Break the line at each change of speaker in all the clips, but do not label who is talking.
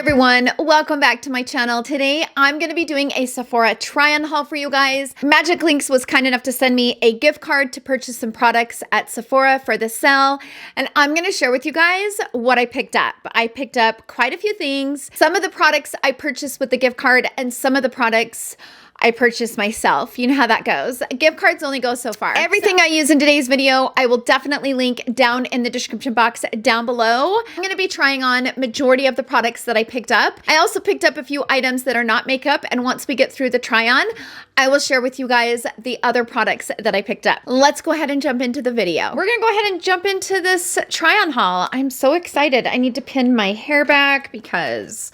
everyone, welcome back to my channel. Today I'm going to be doing a Sephora try-on haul for you guys. MagicLinks was kind enough to send me a gift card to purchase some products at Sephora for the sale, and I'm going to share with you guys what I picked up. I picked up quite a few things. Some of the products I purchased with the gift card and some of the products I purchased myself. You know how that goes. Gift cards only go so far. Everything I use in today's video, I will definitely link down in the description box down below. I'm going to be trying on majority of the products that I picked up. I also picked up a few items that are not makeup, and once we get through the try-on, I will share with you guys the other products that I picked up. Let's go ahead and jump into the video. We're going to go ahead and jump into this try-on haul. I'm so excited. I need to pin my hair back because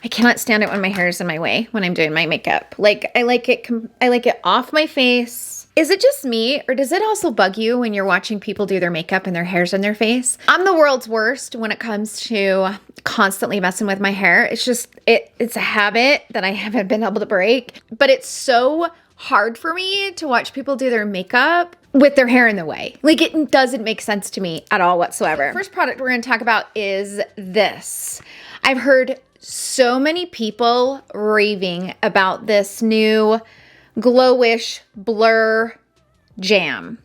I cannot stand it when my hair is in my way when I'm doing my makeup. Like, I like it off my face. Is it just me, or does it also bug you when you're watching people do their makeup and their hair's in their face? I'm the world's worst when it comes to constantly messing with my hair. It's just, it's a habit that I haven't been able to break, but it's so hard for me to watch people do their makeup with their hair in the way. Like, it doesn't make sense to me at all whatsoever. The first product we're going to talk about is this. I've heard so many people raving about this new Glowish Blur Jam.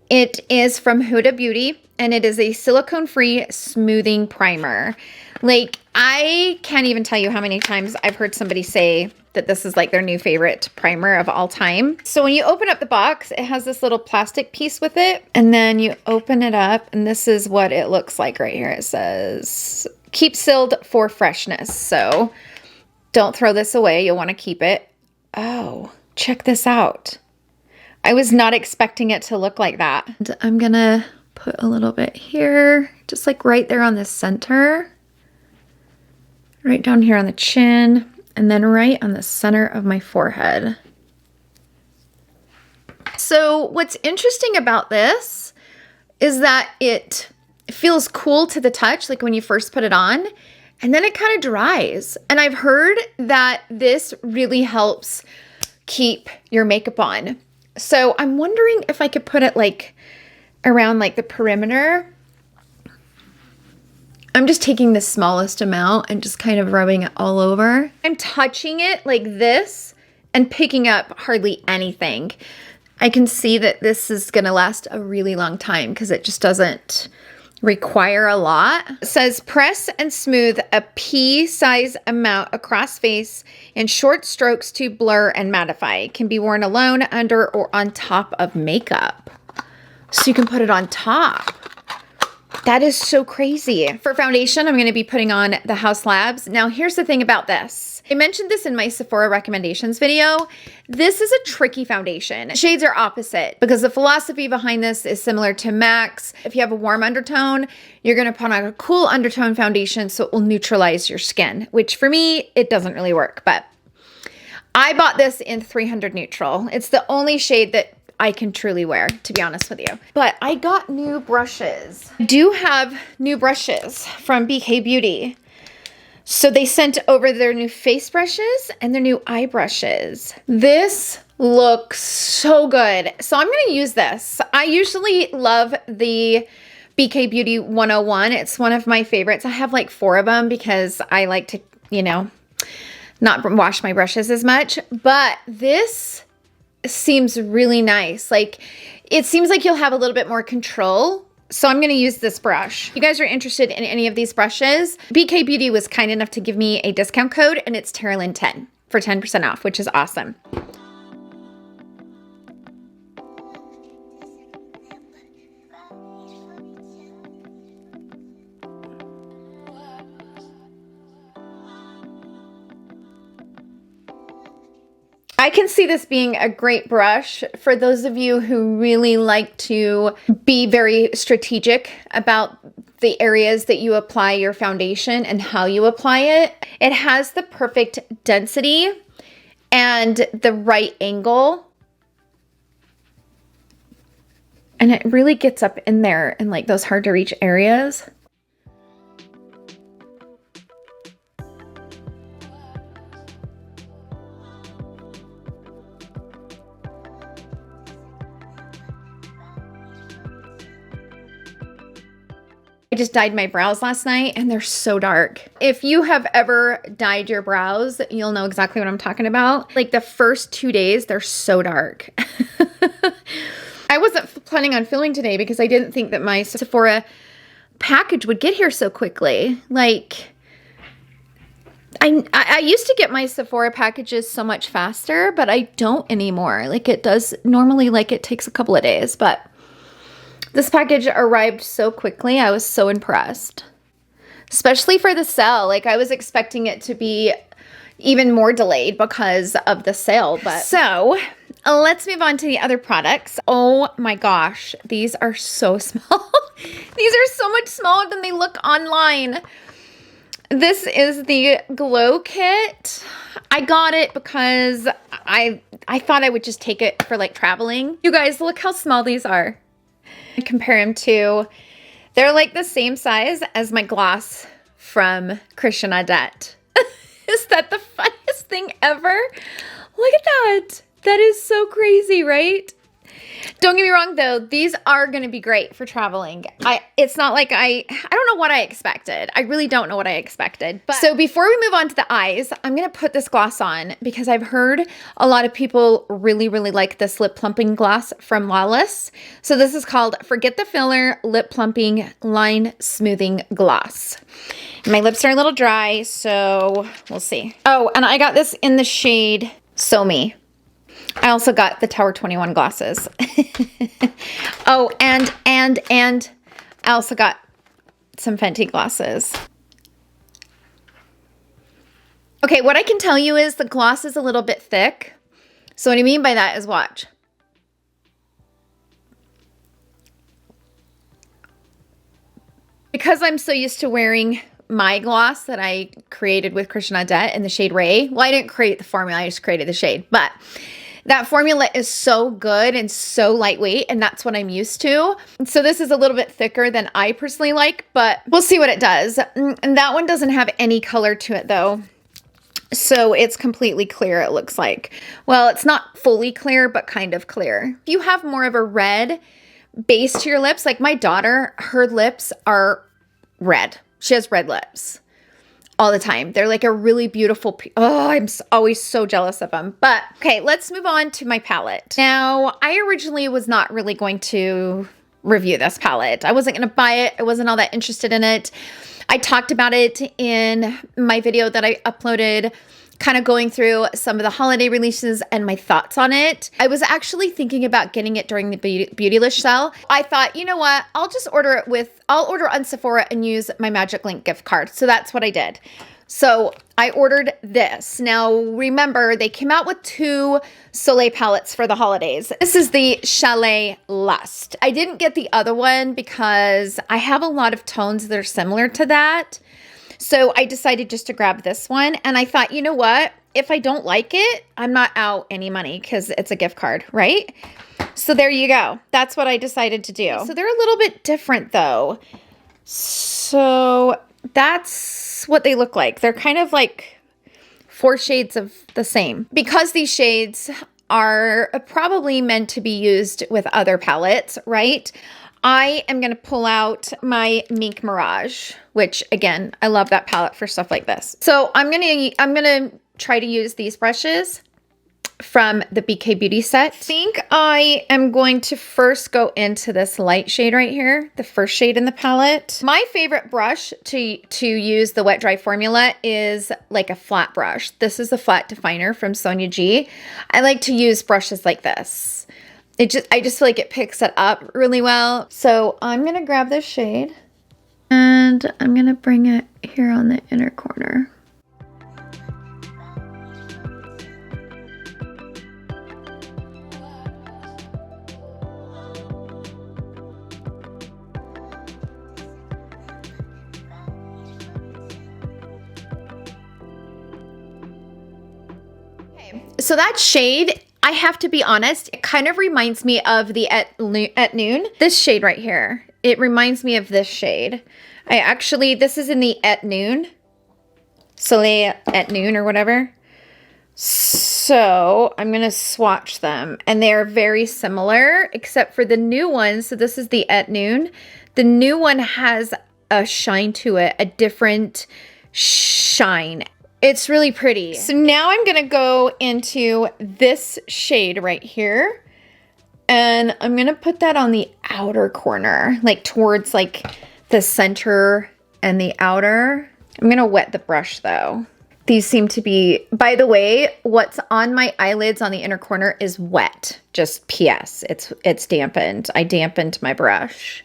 It is from Huda Beauty, and it is a silicone-free smoothing primer. Like, I can't even tell you how many times I've heard somebody say that this is like their new favorite primer of all time. So when you open up the box, it has this little plastic piece with it, and then you open it up, and this is what it looks like right here. It says, keep sealed for freshness. So don't throw this away. You'll want to keep it. Oh, check this out. I was not expecting it to look like that. And I'm gonna put a little bit here, just like right there on the center, right down here on the chin, and then right on the center of my forehead. So what's interesting about this is that it feels cool to the touch, like when you first put it on, and then it kind of dries. And I've heard that this really helps keep your makeup on. So I'm wondering if I could put it like around like the perimeter. I'm just taking the smallest amount and just kind of rubbing it all over. I'm touching it like this and picking up hardly anything. I can see that this is gonna last a really long time because it just doesn't require a lot. It says press and smooth a pea-size amount across face in short strokes to blur and mattify. It can be worn alone, under, or on top of makeup. So you can put it on top. That is so crazy. For foundation, I'm going to be putting on the Haus Labs. Now, here's the thing about this. I mentioned this in my Sephora recommendations video. This is a tricky foundation. Shades are opposite because the philosophy behind this is similar to MAC's. If you have a warm undertone, you're going to put on a cool undertone foundation so it will neutralize your skin, which for me, it doesn't really work. But I bought this in 300 Neutral. It's the only shade that I can truly wear, to be honest with you. But I got new brushes. I do have new brushes from BK Beauty. So they sent over their new face brushes and their new eye brushes. This looks so good. So I'm going to use this. I usually love the BK Beauty 101. It's one of my favorites. I have like 4 of them because I like to, you know, not wash my brushes as much. But this seems really nice. Like, it seems like you'll have a little bit more control. So I'm going to use this brush. If you guys are interested in any of these brushes, BK Beauty was kind enough to give me a discount code, and it's Terralyn10 for 10% off, which is awesome. I can see this being a great brush for those of you who really like to be very strategic about the areas that you apply your foundation and how you apply it. It has the perfect density and the right angle. And it really gets up in there in like those hard to reach areas. I just dyed my brows last night and they're so dark. If you have ever dyed your brows, you'll know exactly what I'm talking about. Like the first 2 days, they're so dark. I wasn't planning on filming today because I didn't think that my Sephora package would get here so quickly. Like, I used to get my Sephora packages so much faster, but I don't anymore. Like it does normally, like it takes a couple of days, but this package arrived so quickly. I was so impressed, especially for the sale. Like I was expecting it to be even more delayed because of the sale. But so let's move on to the other products. Oh my gosh, these are so small. These are so much smaller than they look online. This is the Glow Kit. I got it because I thought I would just take it for like traveling. You guys, look how small these are. I compare them to, they're like the same size as my gloss from Christian Adet. Is that the funniest thing ever? Look at that. That is so crazy, right? Don't get me wrong though, these are going to be great for traveling. It's not like I don't know what I expected. I really don't know what I expected. But so before we move on to the eyes, I'm going to put this gloss on because I've heard a lot of people really, really like this lip plumping gloss from Lawless. So this is called Forget the Filler Lip Plumping Line Smoothing Gloss. My lips are a little dry, so we'll see. Oh, and I got this in the shade So Me. I also got the Tower 21 glasses. Oh, and I also got some Fenty glasses. Okay, what I can tell you is the gloss is a little bit thick. So what I mean by that is watch. Because I'm so used to wearing my gloss that I created with Christian Adet in the shade Ray. Well, I didn't create the formula, I just created the shade. But that formula is so good and so lightweight, and that's what I'm used to. So this is a little bit thicker than I personally like, but we'll see what it does. And that one doesn't have any color to it though. So it's completely clear, it looks like. Well, it's not fully clear, but kind of clear. If you have more of a red base to your lips, like my daughter, her lips are red. She has red lips all the time. They're like a really beautiful, oh, I'm always so jealous of them. But okay, let's move on to my palette. Now, I originally was not really going to review this palette. I wasn't going to buy it. I wasn't all that interested in it. I talked about it in my video that I uploaded, kind of going through some of the holiday releases and my thoughts on it. I was actually thinking about getting it during the Beautylish sale. I thought, you know what? I'll just order it I'll order on Sephora and use my MagicLink gift card. So that's what I did. So I ordered this. Now, remember, they came out with 2 Soleil palettes for the holidays. This is the Chalet Lust. I didn't get the other one because I have a lot of tones that are similar to that. So I decided just to grab this one. And I thought, you know what? If I don't like it, I'm not out any money because it's a gift card, right? So there you go. That's what I decided to do. So they're a little bit different though. So that's what they look like. They're kind of like 4 shades of the same. Because these shades are probably meant to be used with other palettes, right? I am going to pull out my Mink Mirage, which again, I love that palette for stuff like this. So I'm going to try to use these brushes from the BK Beauty set. I think I am going to first go into this light shade right here, the first shade in the palette. My favorite brush to use the wet dry formula is like a flat brush. This is a flat definer from Sonia G. I like to use brushes like this. I just feel like it picks it up really well. So I'm gonna grab this shade and I'm gonna bring it here on the inner corner. Okay, so that shade, I have to be honest, it kind of reminds me of the At Noon. This shade right here. It reminds me of this shade. This is in the At Noon. Soleil At Noon or whatever. So I'm going to swatch them. And they're very similar except for the new one. So this is the At Noon. The new one has a shine to it, a different shine. It's really pretty. So now I'm gonna go into this shade right here, and I'm gonna put that on the outer corner, like towards like the center and the outer. I'm gonna wet the brush though. These seem to be, by the way, what's on my eyelids on the inner corner is wet. Just PS, it's dampened. I dampened my brush.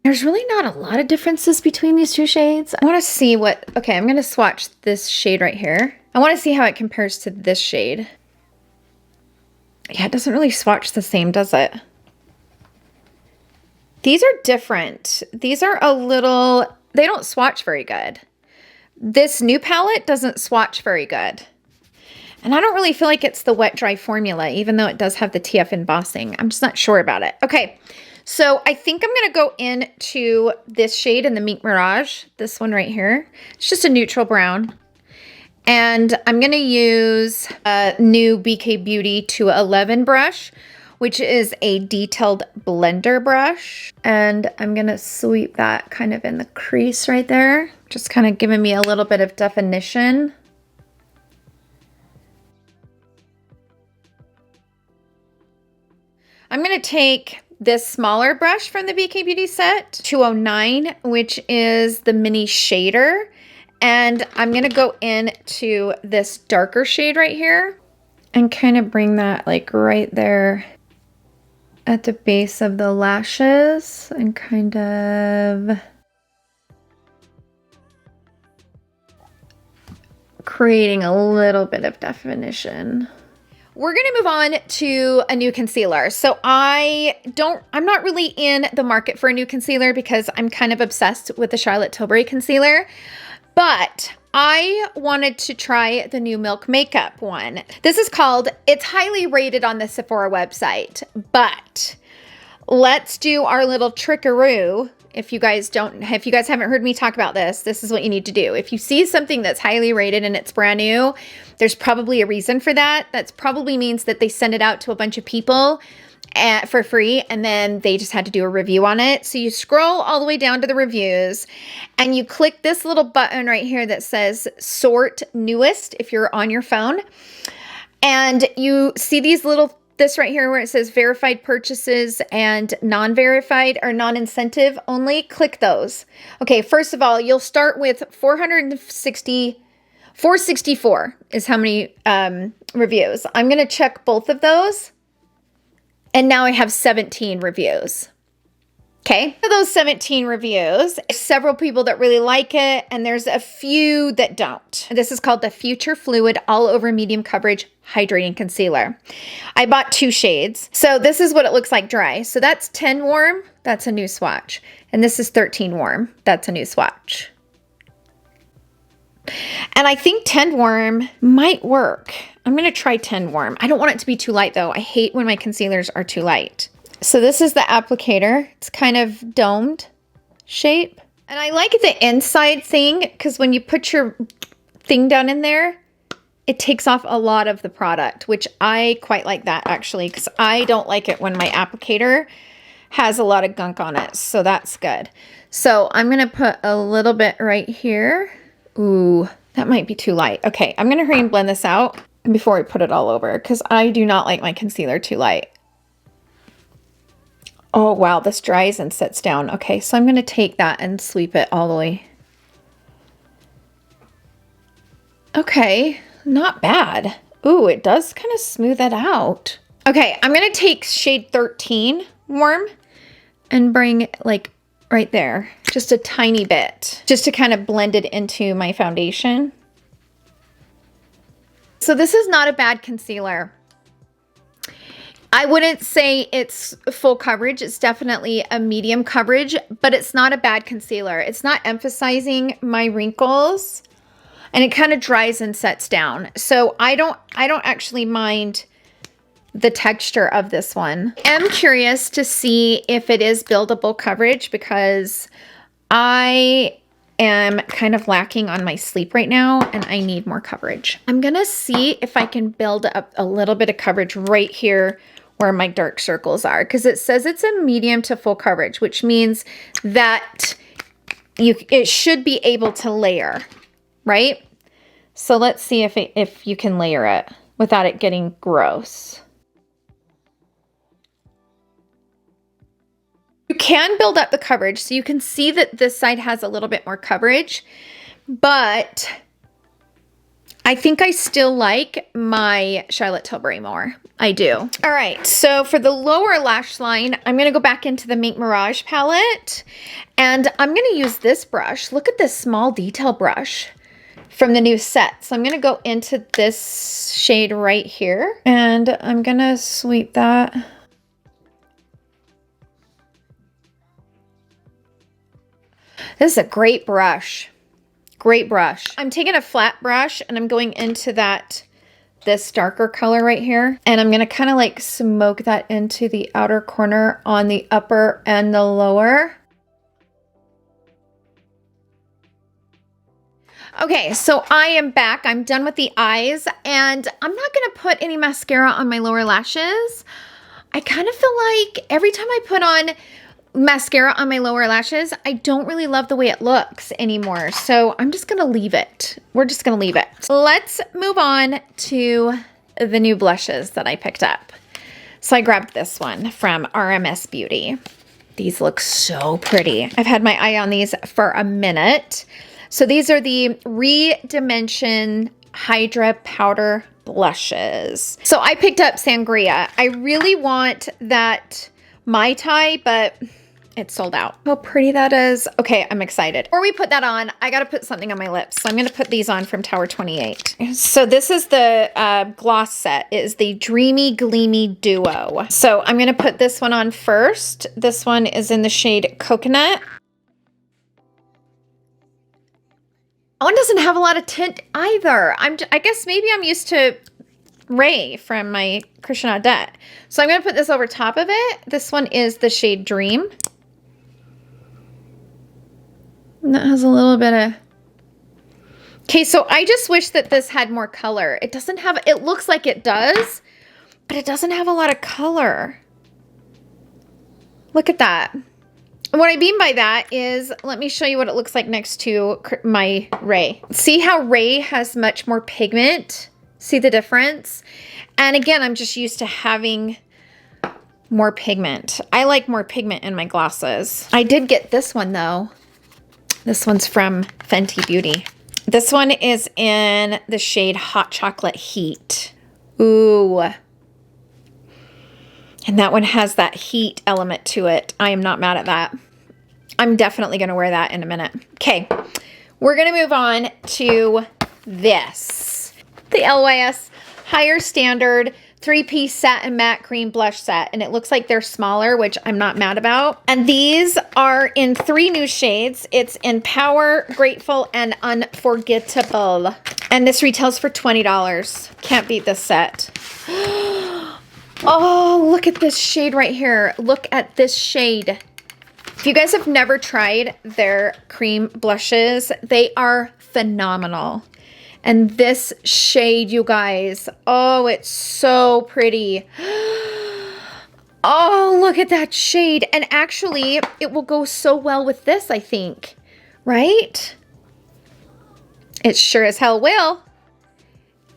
There's really not a lot of differences between these two shades. I want to see what, okay, I'm gonna swatch this shade right here. I want to see how it compares to this shade. Yeah, it doesn't really swatch the same, does it? These are different. These are a little, they don't swatch very good. This new palette doesn't swatch very good. And I don't really feel like it's the wet dry formula, even though it does have the TF embossing. I'm just not sure about it. Okay, so I think I'm gonna go into this shade in the Mink Mirage, this one right here. It's just a neutral brown. And I'm gonna use a new BK Beauty 211 brush, which is a detailed blender brush. And I'm gonna sweep that kind of in the crease right there, just kind of giving me a little bit of definition. I'm gonna take this smaller brush from the BK Beauty set, 209, which is the mini shader. And I'm gonna go into this darker shade right here and kind of bring that like right there at the base of the lashes and kind of creating a little bit of definition. We're gonna move on to a new concealer. So I'm not really in the market for a new concealer because I'm kind of obsessed with the Charlotte Tilbury concealer, but I wanted to try the new Milk Makeup one. This is called, it's highly rated on the Sephora website, but let's do our little trickaroo. If you guys haven't heard me talk about this, this is what you need to do. If you see something that's highly rated and it's brand new, there's probably a reason for that. That probably means that they send it out to a bunch of people for free, and then they just had to do a review on it. So you scroll all the way down to the reviews and you click this little button right here that says sort newest if you're on your phone. And you see this right here where it says verified purchases and non-verified or non-incentive only. Click those. Okay, first of all, you'll start with 464 is how many reviews. I'm gonna check both of those. And now I have 17 reviews. Okay, for those 17 reviews, several people that really like it, and there's a few that don't. This is called the Future Fluid All Over Medium Coverage Hydrating Concealer. I bought 2 shades. So this is what it looks like dry. So that's 10 warm, that's a new swatch. And this is 13 warm, that's a new swatch. And I think 10 warm might work. I'm gonna try 10 warm. I don't want it to be too light though. I hate when my concealers are too light. So this is the applicator. It's kind of domed shape. And I like the inside thing because when you put your thing down in there, it takes off a lot of the product, which I quite like that actually, because I don't like it when my applicator has a lot of gunk on it. So that's good. So I'm gonna put a little bit right here. Ooh, that might be too light. Okay, I'm gonna hurry and blend this out before I put it all over because I do not like my concealer too light. Oh wow, this dries and sets down. Okay, so I'm gonna take that and sweep it all the way. Okay, not bad. Ooh, it does kind of smooth it out. Okay, I'm gonna take shade 13 warm and bring it like right there, just a tiny bit, just to kind of blend it into my foundation. So this is not a bad concealer. I wouldn't say it's full coverage. It's definitely a medium coverage, but it's not a bad concealer. It's not emphasizing my wrinkles, and it kind of dries and sets down. So I don't actually mind the texture of this one. I'm curious to see if it is buildable coverage because I am kind of lacking on my sleep right now and I need more coverage. I'm gonna see if I can build up a little bit of coverage right here where my dark circles are, because it says it's a medium to full coverage, which means that it should be able to layer, right? So let's see if you can layer it without it getting gross. You can build up the coverage, so you can see that this side has a little bit more coverage, but I think I still like my Charlotte Tilbury more. I do. All right, so for the lower lash line, I'm gonna go back into the Make Mirage palette, and I'm gonna use this brush. Look at this small detail brush from the new set. So I'm gonna go into this shade right here, and I'm gonna sweep that. This is a great brush. Great brush. I'm taking a flat brush and I'm going into this darker color right here. And I'm gonna kind of like smoke that into the outer corner on the upper and the lower. Okay, so I am back. I'm done with the eyes, and I'm not gonna put any mascara on my lower lashes. I kind of feel like every time I put on mascara on my lower lashes, I don't really love the way it looks anymore. So I'm just gonna leave it. We're just gonna leave it. Let's move on to the new blushes that I picked up. So I grabbed this one from RMS Beauty. These look so pretty. I've had my eye on these for a minute. So these are the Redimension Hydra Powder Blushes. So I picked up Sangria. I really want that Mai Tai, but it's sold out. How pretty that is. Okay, I'm excited. Before we put that on, I gotta put something on my lips. So I'm gonna put these on from Tower 28. So this is the gloss set. It is the Dreamy Gleamy Duo. So I'm gonna put this one on first. This one is in the shade Coconut. That one doesn't have a lot of tint either. I guess maybe I'm used to Ray from my Christian Audette. So I'm gonna put this over top of it. This one is the shade Dream. And that has a little bit of... Okay, so I just wish that this had more color. It doesn't have... It looks like it does, but it doesn't have a lot of color. Look at that. And what I mean by that is, let me show you what it looks like next to my Ray. See how Ray has much more pigment? See the difference? And again, I'm just used to having more pigment. I like more pigment in my glosses. I did get this one though. This one's from Fenty Beauty. This one is in the shade Hot Chocolate Heat. Ooh. And that one has that heat element to it. I am not mad at that. I'm definitely gonna wear that in a minute. Okay, we're gonna move on to this. The LYS Higher Standard 3-piece satin matte cream blush set, and it looks like they're smaller, which I'm not mad about. And these are in 3 new shades. It's in Power, Grateful, and Unforgettable. And this retails for $20. Can't beat this set. Oh, look at this shade right here. Look at this shade. If you guys have never tried their cream blushes, they are phenomenal. And this shade, you guys, oh, it's so pretty. Oh, look at that shade. And actually, it will go so well with this, I think, right? It sure as hell will.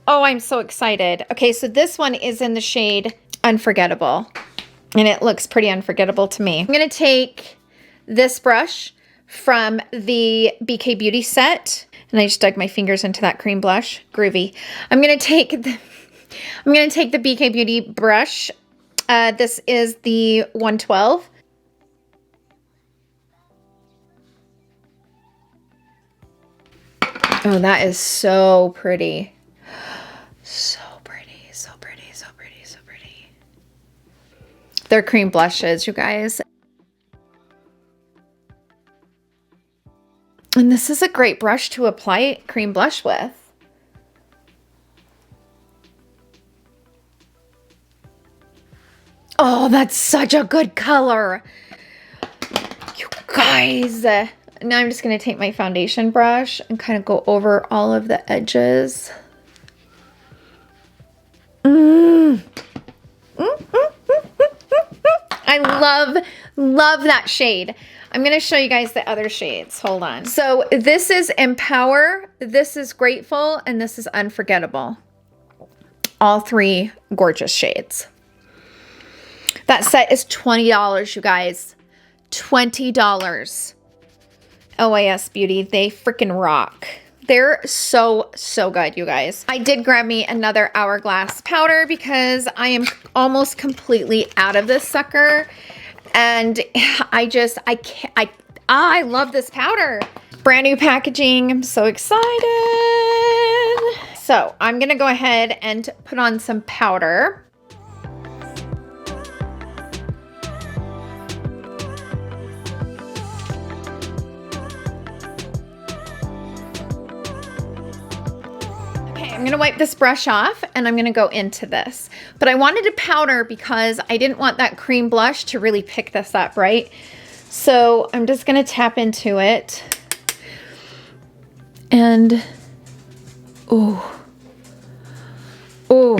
Oh, I'm so excited. Okay, so this one is in the shade Unforgettable, and it looks pretty unforgettable to me. I'm gonna take this brush from the BK Beauty set, and I just dug my fingers into that cream blush. Groovy. I'm gonna take the BK Beauty brush. This is the 112. Oh, that is so pretty. So pretty, so pretty, so pretty, so pretty. They're cream blushes, you guys. And this is a great brush to apply cream blush with. Oh, that's such a good color. You guys. Now I'm just going to take my foundation brush and kind of go over all of the edges. I love that shade. I'm going to show you guys the other shades. Hold on. So this is Empower, this is Grateful, and this is Unforgettable. All three gorgeous shades. That set is $20, you guys. $20. OAS Beauty, they freaking rock. They're so good, you guys. I did grab me another Hourglass powder because I am almost completely out of this sucker. And I love this powder. Brand new packaging. I'm so excited. So I'm gonna go ahead and put on some powder. I'm gonna wipe this brush off and I'm gonna go into this. But I wanted to powder because I didn't want that cream blush to really pick this up, right? So I'm just gonna tap into it. And, ooh. Ooh.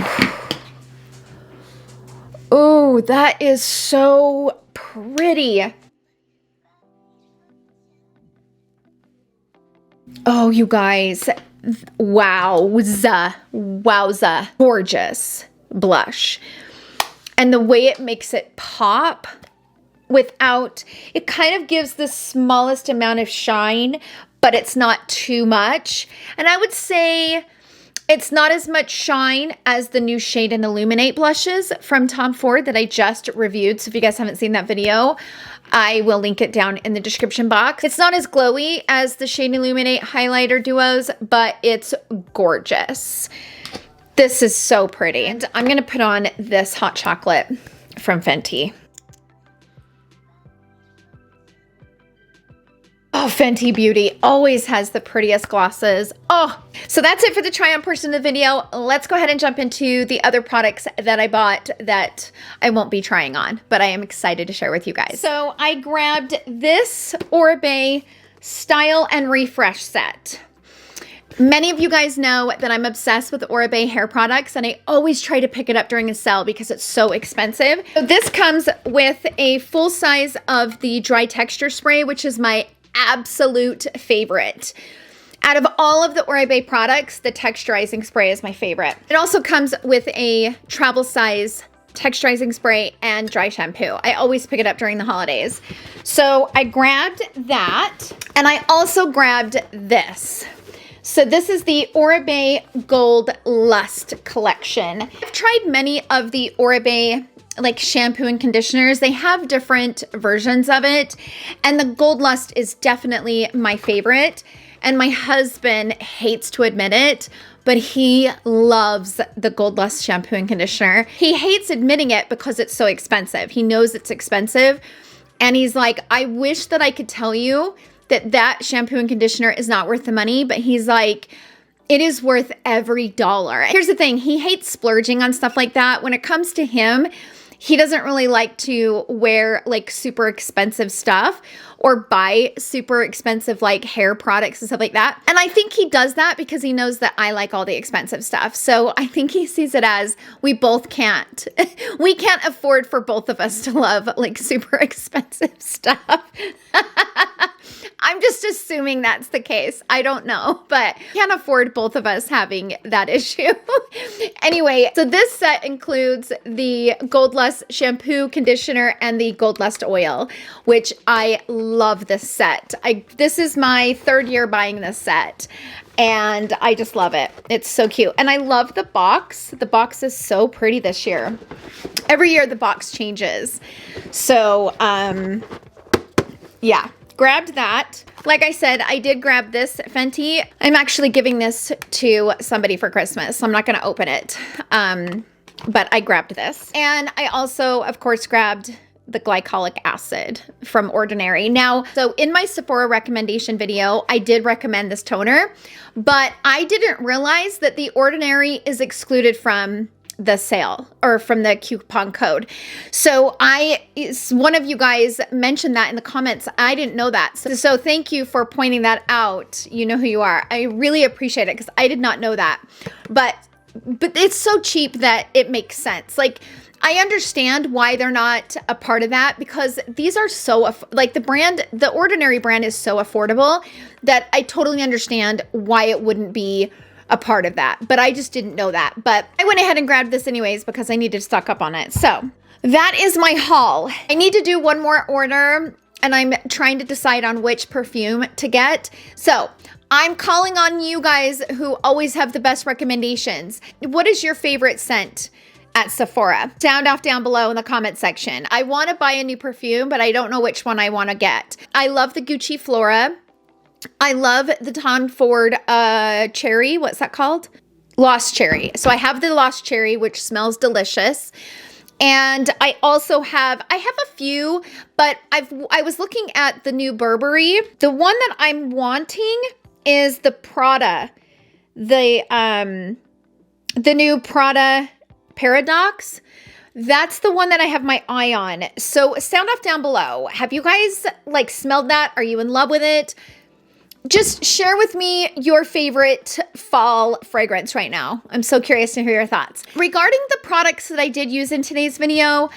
Ooh, that is so pretty. Oh, you guys. Wowza, gorgeous blush. And the way it makes it pop without, it kind of gives the smallest amount of shine, but it's not too much. And I would say it's not as much shine as the new Shade and Illuminate blushes from Tom Ford that I just reviewed. So if you guys haven't seen that video, I will link it down in the description box. It's not as glowy as the Shade and Illuminate highlighter duos, but it's gorgeous. This is so pretty. And I'm gonna put on this hot chocolate from Fenty. Oh, Fenty Beauty always has the prettiest glosses. Oh, so that's it for the try on portion of the video. Let's go ahead and jump into the other products that I bought that I won't be trying on, but I am excited to share with you guys. So I grabbed this Oribe Style and Refresh set. Many of you guys know that I'm obsessed with Oribe hair products, and I always try to pick it up during a sale because it's so expensive. So this comes with a full size of the dry texture spray, which is my absolute favorite. Out of all of the Oribe products, the texturizing spray is my favorite. It also comes with a travel size texturizing spray and dry shampoo. I always pick it up during the holidays. So I grabbed that, and I also grabbed this. So this is the Oribe Gold Lust collection. I've tried many of the Oribe like shampoo and conditioners. They have different versions of it, and the Gold Lust is definitely my favorite. And my husband hates to admit it, but he loves the Gold Lust shampoo and conditioner. He hates admitting it because it's so expensive. He knows it's expensive, and he's like, I wish that I could tell you that that shampoo and conditioner is not worth the money, but he's like, it is worth every dollar. Here's the thing, he hates splurging on stuff like that. When it comes to him, he doesn't really like to wear like super expensive stuff or buy super expensive like hair products and stuff like that. And I think he does that because he knows that I like all the expensive stuff. So I think he sees it as we both can't. We can't afford for both of us to love like super expensive stuff. I'm just assuming that's the case. I don't know, but can't afford both of us having that issue. Anyway, so this set includes the Gold Lust shampoo, conditioner, and the Gold Lust oil, which I love this set. This is my third year buying this set, and I just love it. It's so cute. And I love the box. The box is so pretty this year. Every year the box changes. So, yeah. Grabbed that. Like I said, I did grab this Fenty. I'm actually giving this to somebody for Christmas, so I'm not going to open it. But I grabbed this. And I also, of course, grabbed the glycolic acid from Ordinary. Now, so in my Sephora recommendation video, I did recommend this toner, but I didn't realize that the Ordinary is excluded from the sale or from the coupon code. So one of you guys mentioned that in the comments. I didn't know that. So thank you for pointing that out. You know who you are. I really appreciate it because I did not know that. But it's so cheap that it makes sense. Like, I understand why they're not a part of that, because these are so, like, the Ordinary brand is so affordable that I totally understand why it wouldn't be a part of that. But I just didn't know that. But I went ahead and grabbed this anyways because I needed to stock up on it. So that is my haul. I need to do one more order, and I'm trying to decide on which perfume to get. So I'm calling on you guys who always have the best recommendations. What is your favorite scent at Sephora? Sound off down below in the comment section. I want to buy a new perfume, but I don't know which one I want to get. I love the Gucci Flora. I love the Tom Ford Cherry. What's that called? Lost Cherry. So I have the Lost Cherry, which smells delicious. And I also have, I have a few, but I was looking at the new Burberry. The one that I'm wanting is the Prada. The new Prada Paradox. That's the one that I have my eye on. So sound off down below. Have you guys like smelled that? Are you in love with it? Just share with me your favorite fall fragrance right now. I'm so curious to hear your thoughts. Regarding the products that I did use in today's video,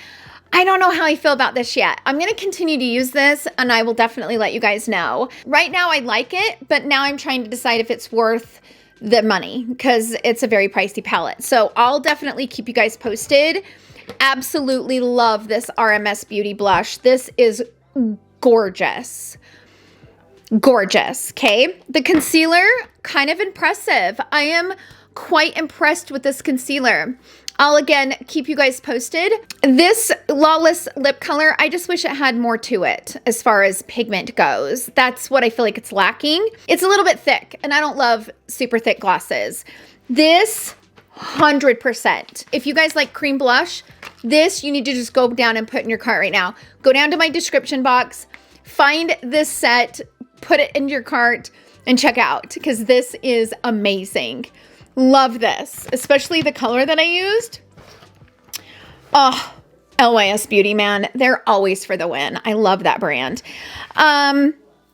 I don't know how I feel about this yet. I'm gonna continue to use this and I will definitely let you guys know. Right now I like it, but now I'm trying to decide if it's worth the money because it's a very pricey palette. So I'll definitely keep you guys posted. Absolutely love this RMS Beauty blush. This is gorgeous. Gorgeous, okay? The concealer, kind of impressive. I am quite impressed with this concealer. I'll again keep you guys posted. This Lawless lip color, I just wish it had more to it as far as pigment goes. That's what I feel like it's lacking. It's a little bit thick, and I don't love super thick glosses. This, 100%. If you guys like cream blush, this you need to just go down and put in your cart right now. Go down to my description box, find this set, put it in your cart, and check out because this is amazing. Love this, especially the color that I used. Oh, LYS Beauty, man. They're always for the win. I love that brand.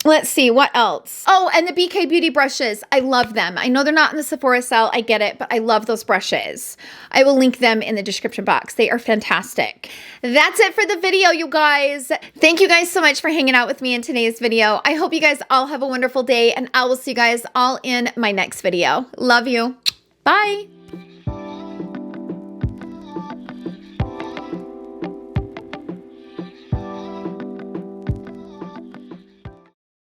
Let's see, what else? Oh, and the BK Beauty brushes. I love them. I know they're not in the Sephora sale. I get it, but I love those brushes. I will link them in the description box. They are fantastic. That's it for the video, you guys. Thank you guys so much for hanging out with me in today's video. I hope you guys all have a wonderful day, and I will see you guys all in my next video. Love you. Bye.